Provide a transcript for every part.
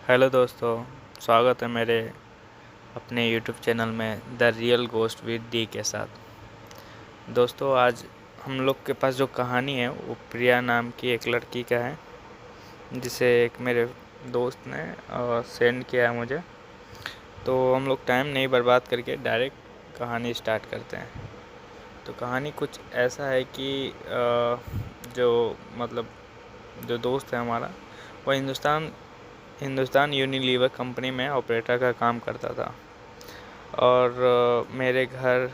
Hello दोस्तों, स्वागत है मेरे अपने यूट्यूब चैनल में the real ghost with D के साथ। दोस्तों, आज हम लोग के पास जो कहानी है वो प्रिया नाम की एक लड़की का है, जिसे एक मेरे दोस्त ने सेंड किया है मुझे। तो हम लोग टाइम नहीं बर्बाद करके डायरेक्ट कहानी स्टार्ट करते हैं। तो कहानी कुछ ऐसा है कि जो मतलब जो दोस्त है हमारा, वो हिंदुस्तान यूनिलीवर कंपनी में ऑपरेटर का काम करता था। और मेरे घर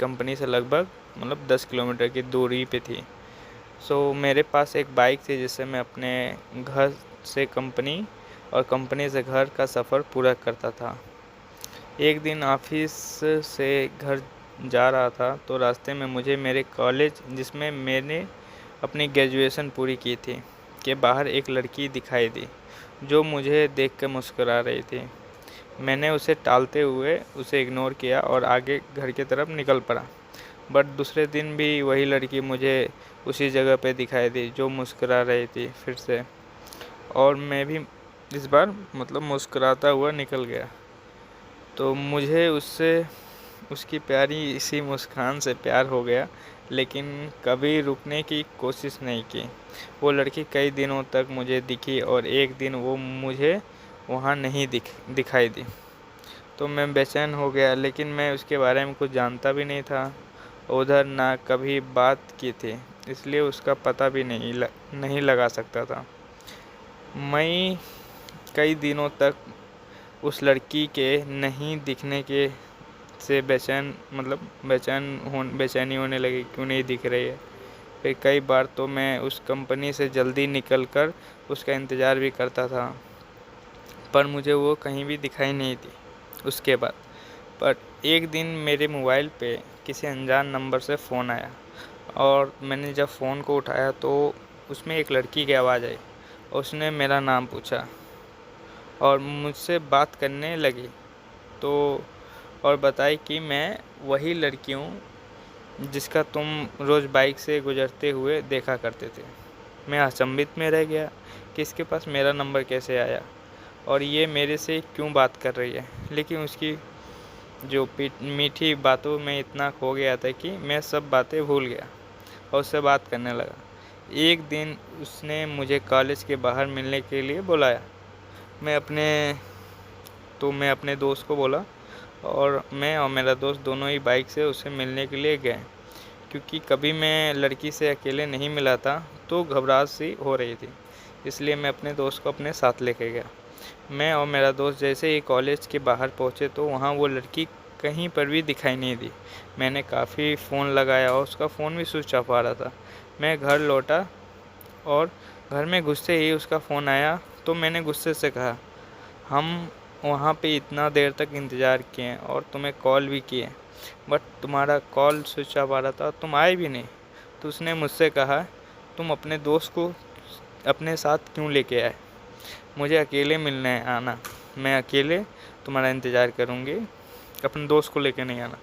कंपनी से लगभग 10 किलोमीटर की दूरी पे थी। सो मेरे पास एक बाइक थी जिससे मैं अपने घर से कंपनी और कंपनी से घर का सफ़र पूरा करता था। एक दिन ऑफिस से घर जा रहा था तो रास्ते में मुझे मेरे कॉलेज, जिसमें मैंने अपनी ग्रेजुएशन पूरी की थी, के बाहर एक लड़की दिखाई दी जो मुझे देख कर मुस्कुरा रही थी। मैंने उसे टालते हुए उसे इग्नोर किया और आगे घर की तरफ निकल पड़ा। बट दूसरे दिन भी वही लड़की मुझे उसी जगह पे दिखाई दी जो मुस्कुरा रही थी फिर से, और मैं भी इस बार मुस्कुराता हुआ निकल गया। तो मुझे उसकी प्यारी इसी मुस्कान से प्यार हो गया, लेकिन कभी रुकने की कोशिश नहीं की। वो लड़की कई दिनों तक मुझे दिखी और एक दिन वो मुझे वहाँ नहीं दिखाई दी। तो मैं बेचैन हो गया, लेकिन मैं उसके बारे में कुछ जानता भी नहीं था। उधर ना कभी बात की थी, इसलिए उसका पता भी नहीं लगा सकता था। मैं कई दिनों तक उस लड़की के नहीं दिखने के से बेचैनी होने लगी, क्यों नहीं दिख रही है। फिर कई बार तो मैं उस कंपनी से जल्दी निकलकर उसका इंतज़ार भी करता था, पर मुझे वो कहीं भी दिखाई नहीं दी। उसके बाद पर एक दिन मेरे मोबाइल पे किसी अनजान नंबर से फ़ोन आया, और मैंने जब फ़ोन को उठाया तो उसमें एक लड़की की आवाज़ आई। उसने मेरा नाम पूछा और मुझसे बात करने लगी, तो और बताई कि मैं वही लड़की हूँ जिसका तुम रोज़ बाइक से गुजरते हुए देखा करते थे। मैं अचंभित में रह गया कि इसके पास मेरा नंबर कैसे आया और ये मेरे से क्यों बात कर रही है। लेकिन उसकी जो मीठी बातों में इतना खो गया था कि मैं सब बातें भूल गया और उससे बात करने लगा। एक दिन उसने मुझे कॉलेज के बाहर मिलने के लिए बुलाया। मैं अपने मैं अपने दोस्त को बोला, और मैं और मेरा दोस्त दोनों ही बाइक से उसे मिलने के लिए गए। क्योंकि कभी मैं लड़की से अकेले नहीं मिला था तो घबराहट सी हो रही थी, इसलिए मैं अपने दोस्त को अपने साथ लेके गया। मैं और मेरा दोस्त जैसे ही कॉलेज के बाहर पहुँचे तो वहाँ वो लड़की कहीं पर भी दिखाई नहीं दी। मैंने काफ़ी फ़ोन लगाया और उसका फ़ोन भी स्विच ऑफ आ रहा था। मैं घर लौटा और घर में घुसते ही उसका फ़ोन आया, तो मैंने गुस्से से कहा, हम वहाँ पे इतना देर तक इंतज़ार किए और तुम्हें कॉल भी किए, बट तुम्हारा कॉल स्विच ऑफ आ रहा था, तुम आए भी नहीं। तो उसने मुझसे कहा, तुम अपने दोस्त को अपने साथ क्यों लेके आए? मुझे अकेले मिलने आना, मैं अकेले तुम्हारा इंतज़ार करूँगी, अपने दोस्त को लेके नहीं आना।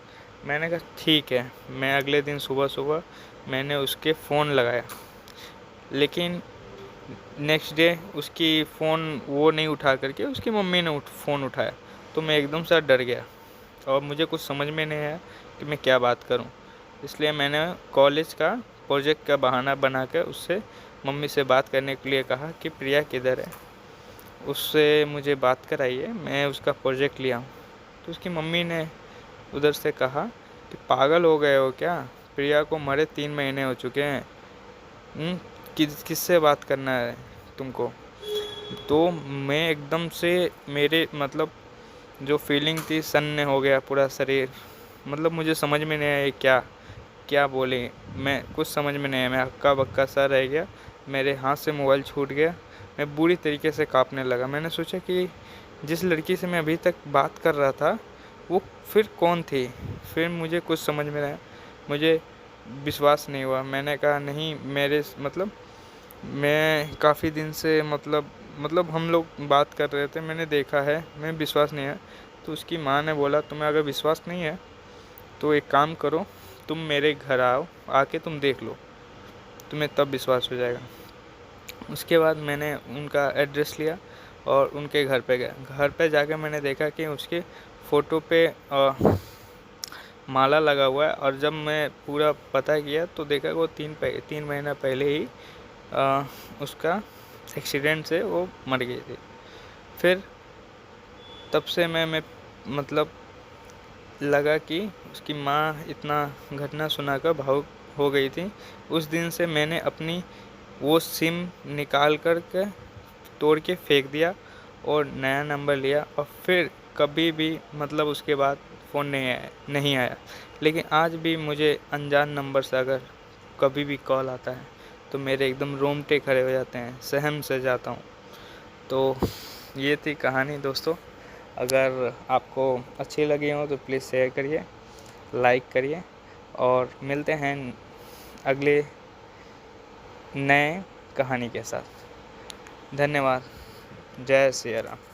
मैंने कहा ठीक है। मैं अगले दिन सुबह सुबह मैंने उसके फ़ोन लगाया, लेकिन नेक्स्ट डे उसकी फ़ोन वो नहीं उठा करके उसकी मम्मी ने फ़ोन उठाया। तो मैं एकदम से डर गया और मुझे कुछ समझ में नहीं आया कि मैं क्या बात करूं। इसलिए मैंने कॉलेज का प्रोजेक्ट का बहाना बनाकर उससे मम्मी से बात करने के लिए कहा कि प्रिया किधर है, उससे मुझे बात कराइए, मैं उसका प्रोजेक्ट लिया हूँ। तो उसकी मम्मी ने उधर से कहा कि पागल हो गए हो क्या, प्रिया को मरे 3 महीने हो चुके हैं। किससे बात करना है तुमको? तो मैं एकदम से मेरे जो फीलिंग थी, सन्न हो गया पूरा शरीर। मुझे समझ में नहीं आया क्या क्या बोले, मैं कुछ समझ में नहीं आया। मैं हक्का बक्का सा रह गया, मेरे हाथ से मोबाइल छूट गया, मैं बुरी तरीके से कांपने लगा। मैंने सोचा कि जिस लड़की से मैं अभी तक बात कर रहा था वो फिर कौन थी। फिर मुझे कुछ समझ में नहीं आया, मुझे विश्वास नहीं हुआ। मैंने कहा नहीं, मेरे मैं काफ़ी दिन से हम लोग बात कर रहे थे, मैंने देखा है, मैं विश्वास नहीं है। तो उसकी माँ ने बोला, तुम्हें अगर विश्वास नहीं है तो एक काम करो, तुम मेरे घर आओ, आके तुम देख लो, तुम्हें तब विश्वास हो जाएगा। उसके बाद मैंने उनका एड्रेस लिया और उनके घर पे गया। घर पे जाके मैंने देखा कि उसके फ़ोटो पे माला लगा हुआ है, और जब मैं पूरा पता किया तो देखा वो 3 महीना पहले ही उसका एक्सीडेंट से वो मर गई थी। फिर तब से मैं मतलब लगा कि उसकी माँ इतना घटना सुनाकर भावुक हो गई थी। उस दिन से मैंने अपनी वो सिम निकाल कर के तोड़ के फेंक दिया और नया नंबर लिया, और फिर कभी भी मतलब उसके बाद फ़ोन नहीं आया। लेकिन आज भी मुझे अनजान नंबर से अगर कभी भी कॉल आता है तो मेरे एकदम रोंगटे खड़े हो जाते हैं, सहम से जाता हूँ। तो ये थी कहानी दोस्तों। अगर आपको अच्छी लगी हो तो प्लीज़ शेयर करिए, लाइक करिए, और मिलते हैं अगले नए कहानी के साथ। धन्यवाद। जय श्री राम।